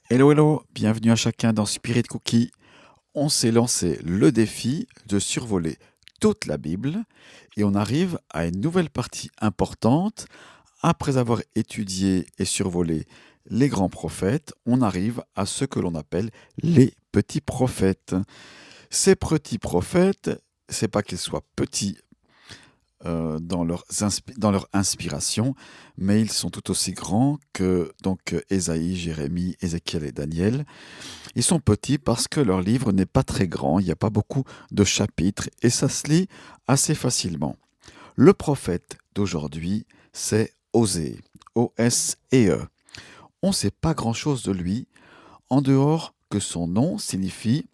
Hello, hello, bienvenue à chacun dans Spirit Cookie. On s'est lancé le défi de survoler toute la Bible et on arrive à une nouvelle partie importante. Après avoir étudié et survolé les grands prophètes, on arrive à ce que l'on appelle les petits prophètes. Ces petits prophètes, c'est pas qu'ils soient petits dans leur inspiration, mais ils sont tout aussi grands que Ésaïe, Jérémie, Ézéchiel et Daniel. Ils sont petits parce que leur livre n'est pas très grand, il n'y a pas beaucoup de chapitres et ça se lit assez facilement. Le prophète d'aujourd'hui, c'est Osée, O-S-E-E. On ne sait pas grand-chose de lui, en dehors que son nom signifie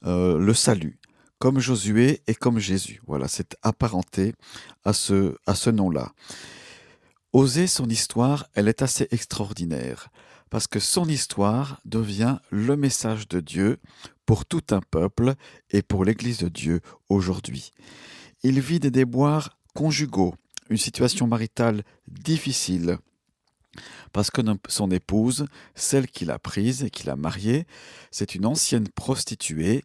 le salut, comme Josué et comme Jésus. Voilà, c'est apparenté à ce nom-là. Osée, son histoire, elle est assez extraordinaire, parce que son histoire devient le message de Dieu pour tout un peuple et pour l'Église de Dieu aujourd'hui. Il vit des déboires conjugaux, une situation maritale difficile, parce que son épouse, celle qu'il a prise et qu'il a mariée, c'est une ancienne prostituée.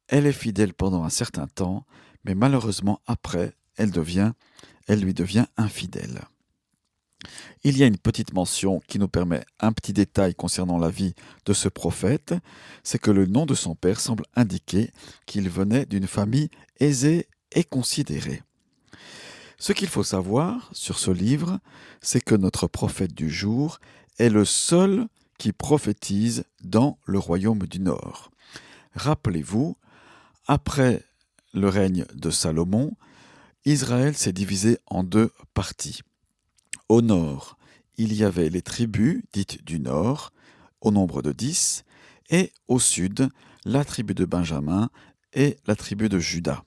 Elle est fidèle pendant un certain temps, mais malheureusement après, elle lui devient infidèle. Il y a une petite mention qui nous permet un petit détail concernant la vie de ce prophète, c'est que le nom de son père semble indiquer qu'il venait d'une famille aisée et considérée. Ce qu'il faut savoir sur ce livre, c'est que notre prophète du jour est le seul qui prophétise dans le royaume du Nord. Rappelez-vous, après le règne de Salomon, Israël s'est divisé en deux parties. Au nord, il y avait les tribus dites du nord, au nombre de 10, et au sud, la tribu de Benjamin et la tribu de Juda.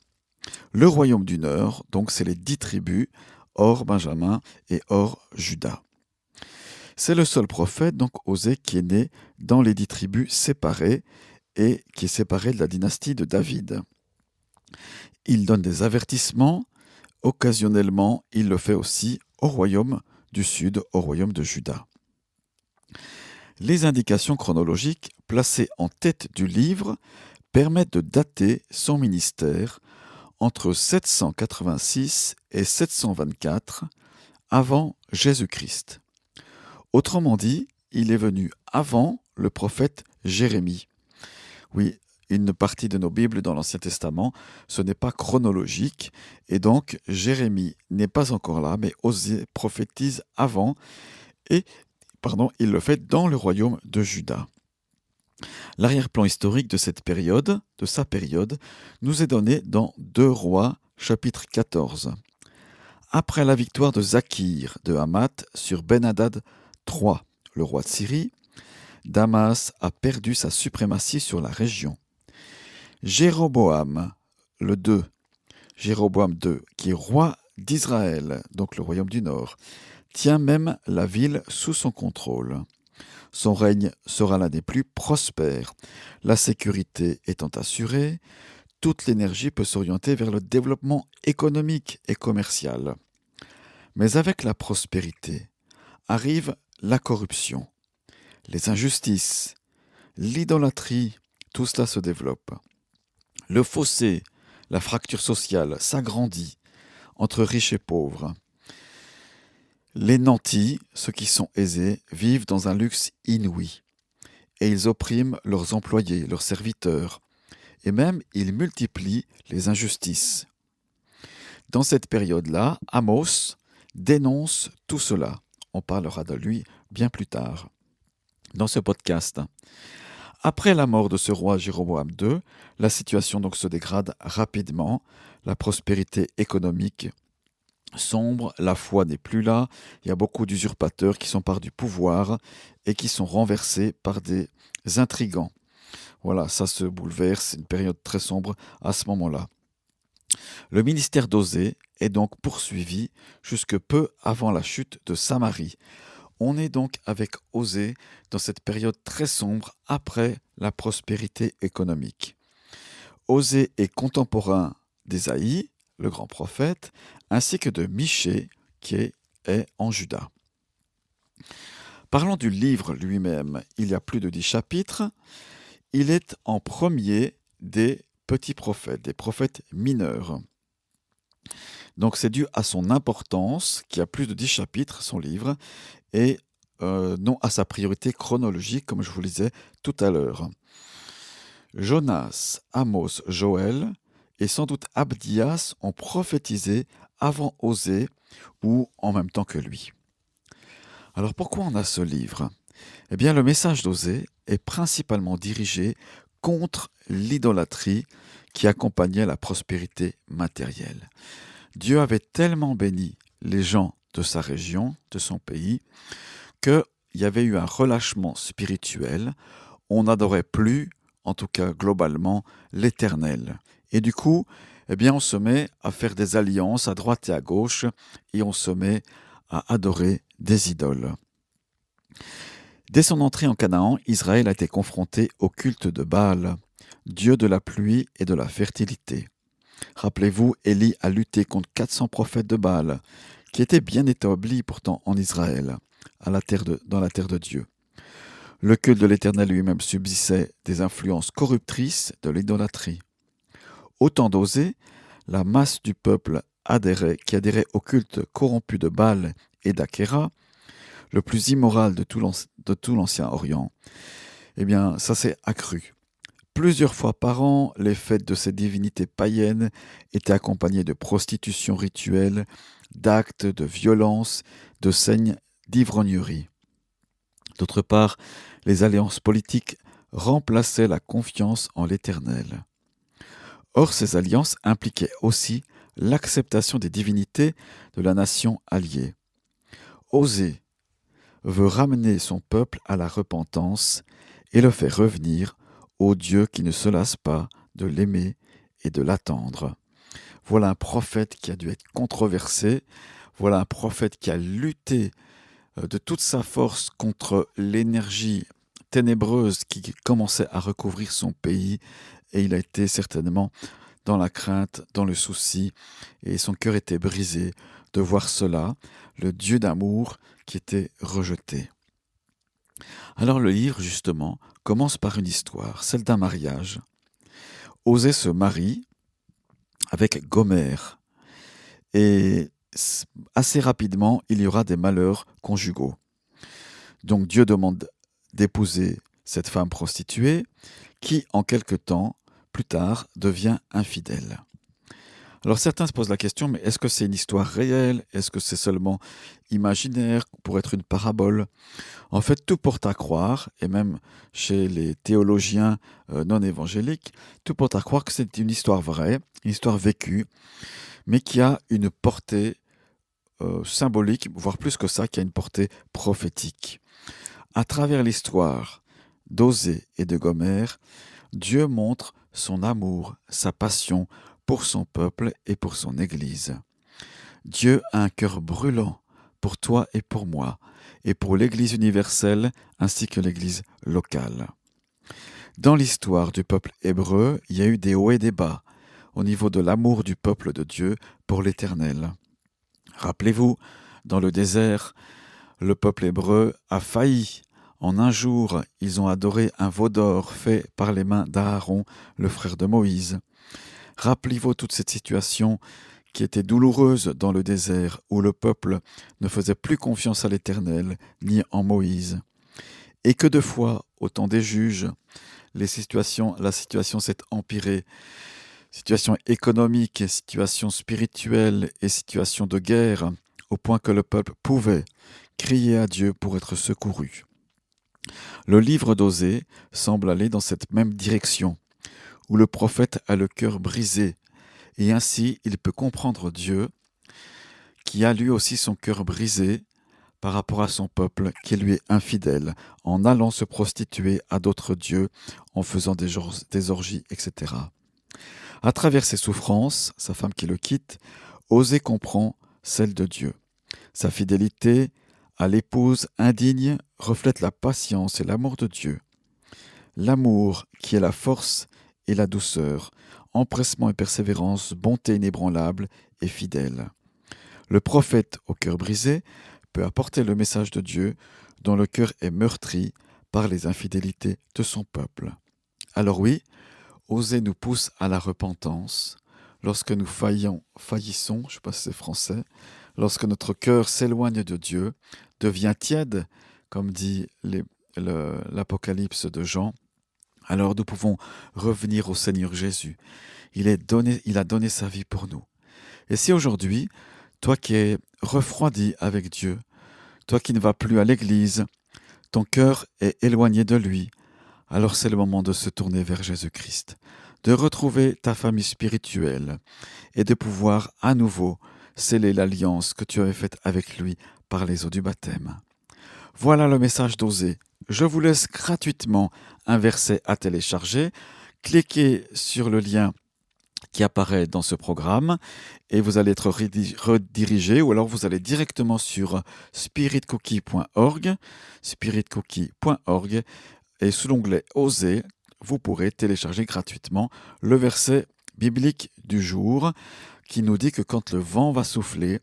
Le royaume du nord, donc c'est les 10 tribus, hors Benjamin et hors Juda. C'est le seul prophète, donc Osée, qui est né dans les 10 tribus séparées et qui est séparé de la dynastie de David. Il donne des avertissements, occasionnellement il le fait aussi au royaume du sud, au royaume de Juda. Les indications chronologiques placées en tête du livre permettent de dater son ministère entre 786 et 724 avant Jésus-Christ. Autrement dit, il est venu avant le prophète Jérémie. Oui, une partie de nos Bibles dans l'Ancien Testament, ce n'est pas chronologique, et donc Jérémie n'est pas encore là, mais Osée prophétise avant, et il le fait dans le royaume de Juda. L'arrière-plan historique de cette période, de sa période, nous est donné dans 2 Rois, chapitre 14. Après la victoire de Zakir de Hamath sur Ben-Hadad III, le roi de Syrie, Damas a perdu sa suprématie sur la région. Jéroboam II, qui est roi d'Israël, donc le royaume du Nord, tient même la ville sous son contrôle. Son règne sera l'un des plus prospères. La sécurité étant assurée, toute l'énergie peut s'orienter vers le développement économique et commercial. Mais avec la prospérité arrive la corruption, les injustices, l'idolâtrie, tout cela se développe. Le fossé, la fracture sociale s'agrandit entre riches et pauvres. Les nantis, ceux qui sont aisés, vivent dans un luxe inouï et ils oppriment leurs employés, leurs serviteurs, et même ils multiplient les injustices. Dans cette période-là, Amos dénonce tout cela. On parlera de lui bien plus tard dans ce podcast. Après la mort de ce roi Jéroboam II, la situation donc se dégrade rapidement, la prospérité économique sombre, la foi n'est plus là, il y a beaucoup d'usurpateurs qui s'emparent du pouvoir et qui sont renversés par des intrigants. Voilà, ça se bouleverse, c'est une période très sombre à ce moment-là. Le ministère d'Osée est donc poursuivi jusque peu avant la chute de Samarie. On est donc avec Osée dans cette période très sombre après la prospérité économique. Osée est contemporain d'Ésaïe, le grand prophète, ainsi que de Michée, qui est en Juda. Parlons du livre lui-même. Il y a plus de 10 chapitres. Il est en premier des petits prophètes, des prophètes mineurs. Donc c'est dû à son importance, qui a plus de 10 chapitres, son livre, et non à sa priorité chronologique, comme je vous le disais tout à l'heure. Jonas, Amos, Joël et sans doute Abdias ont prophétisé avant Osée ou en même temps que lui. Alors pourquoi on a ce livre? Eh bien le message d'Osée est principalement dirigé contre l'idolâtrie qui accompagnait la prospérité matérielle. Dieu avait tellement béni les gens de sa région, de son pays, qu'il y avait eu un relâchement spirituel. On n'adorait plus, en tout cas globalement, l'Éternel. Et du coup, eh bien, on se met à faire des alliances à droite et à gauche et on se met à adorer des idoles. Dès son entrée en Canaan, Israël a été confronté au culte de Baal, dieu de la pluie et de la fertilité. Rappelez-vous, Élie a lutté contre 400 prophètes de Baal, qui étaient bien établis pourtant en Israël, dans la terre de Dieu. Le culte de l'Éternel lui-même subsistait des influences corruptrices de l'idolâtrie. Au temps d'Osée, la masse du peuple qui adhérait au culte corrompu de Baal et d'Achéra, le plus immoral de tout l'Ancien Orient, eh bien, ça s'est accru. Plusieurs fois par an, les fêtes de ces divinités païennes étaient accompagnées de prostitution rituelle, d'actes de violence, de scènes d'ivrognerie. D'autre part, les alliances politiques remplaçaient la confiance en l'Éternel. Or, ces alliances impliquaient aussi l'acceptation des divinités de la nation alliée. Osée veut ramener son peuple à la repentance et le faire revenir au Dieu qui ne se lasse pas de l'aimer et de l'attendre. Voilà un prophète qui a dû être controversé, voilà un prophète qui a lutté de toute sa force contre l'énergie ténébreuse qui commençait à recouvrir son pays, et il a été certainement dans la crainte, dans le souci, et son cœur était brisé de voir cela, le Dieu d'amour qui était rejeté. Alors le livre, justement, commence par une histoire, celle d'un mariage. Osée se marie avec Gomère, et assez rapidement, il y aura des malheurs conjugaux. Donc Dieu demande d'épouser cette femme prostituée qui, en quelque temps, plus tard, devient infidèle. Alors certains se posent la question, mais est-ce que c'est une histoire réelle? Est-ce que c'est seulement imaginaire pour être une parabole? En fait, tout porte à croire, et même chez les théologiens non évangéliques, tout porte à croire que c'est une histoire vraie, une histoire vécue, mais qui a une portée symbolique, voire plus que ça, qui a une portée prophétique. À travers l'histoire d'Osée et de Gomère, Dieu montre son amour, sa passion pour son peuple et pour son Église. Dieu a un cœur brûlant pour toi et pour moi, et pour l'Église universelle ainsi que l'Église locale. Dans l'histoire du peuple hébreu, il y a eu des hauts et des bas au niveau de l'amour du peuple de Dieu pour l'Éternel. Rappelez-vous, dans le désert, le peuple hébreu a failli. En un jour, ils ont adoré un veau d'or fait par les mains d'Aaron, le frère de Moïse. Rappelez-vous toute cette situation qui était douloureuse dans le désert, où le peuple ne faisait plus confiance à l'Éternel, ni en Moïse. Et que de fois, au temps des juges, la situation s'est empirée. Situation économique, situation spirituelle et situation de guerre, au point que le peuple pouvait crier à Dieu pour être secouru. Le livre d'Osée semble aller dans cette même direction, où le prophète a le cœur brisé, et ainsi il peut comprendre Dieu, qui a lui aussi son cœur brisé par rapport à son peuple qui lui est infidèle, en allant se prostituer à d'autres dieux, en faisant des orgies, etc. À travers ses souffrances, sa femme qui le quitte, Osée comprend celle de Dieu. Sa fidélité à l'épouse indigne reflète la patience et l'amour de Dieu. L'amour qui est la force et la douceur, empressement et persévérance, bonté inébranlable et fidèle. Le prophète au cœur brisé peut apporter le message de Dieu dont le cœur est meurtri par les infidélités de son peuple. Alors oui, Osée nous pousse à la repentance lorsque nous faillissons, je ne sais pas si c'est français, lorsque notre cœur s'éloigne de Dieu, devient tiède, comme dit l'Apocalypse de Jean, alors nous pouvons revenir au Seigneur Jésus. Il a donné sa vie pour nous. Et si aujourd'hui, toi qui es refroidi avec Dieu, toi qui ne vas plus à l'église, ton cœur est éloigné de lui, alors c'est le moment de se tourner vers Jésus-Christ, de retrouver ta famille spirituelle et de pouvoir à nouveau sceller l'alliance que tu avais faite avec lui par les eaux du baptême. Voilà le message d'Osée. Je vous laisse gratuitement un verset à télécharger. Cliquez sur le lien qui apparaît dans ce programme et vous allez être redirigé ou alors vous allez directement sur spiritcookie.org et sous l'onglet Oser, vous pourrez télécharger gratuitement le verset biblique du jour qui nous dit que quand le vent va souffler,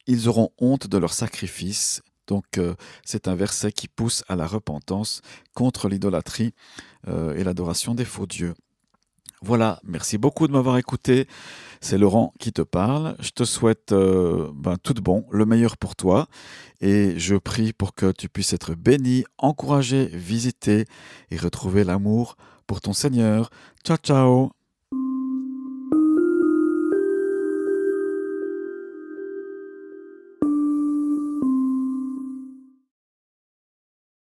ils auront honte de leur sacrifice. Donc c'est un verset qui pousse à la repentance contre l'idolâtrie et l'adoration des faux dieux. Voilà, merci beaucoup de m'avoir écouté. C'est Laurent qui te parle. Je te souhaite tout de bon, le meilleur pour toi. Et je prie pour que tu puisses être béni, encouragé, visité et retrouver l'amour pour ton Seigneur. Ciao, ciao!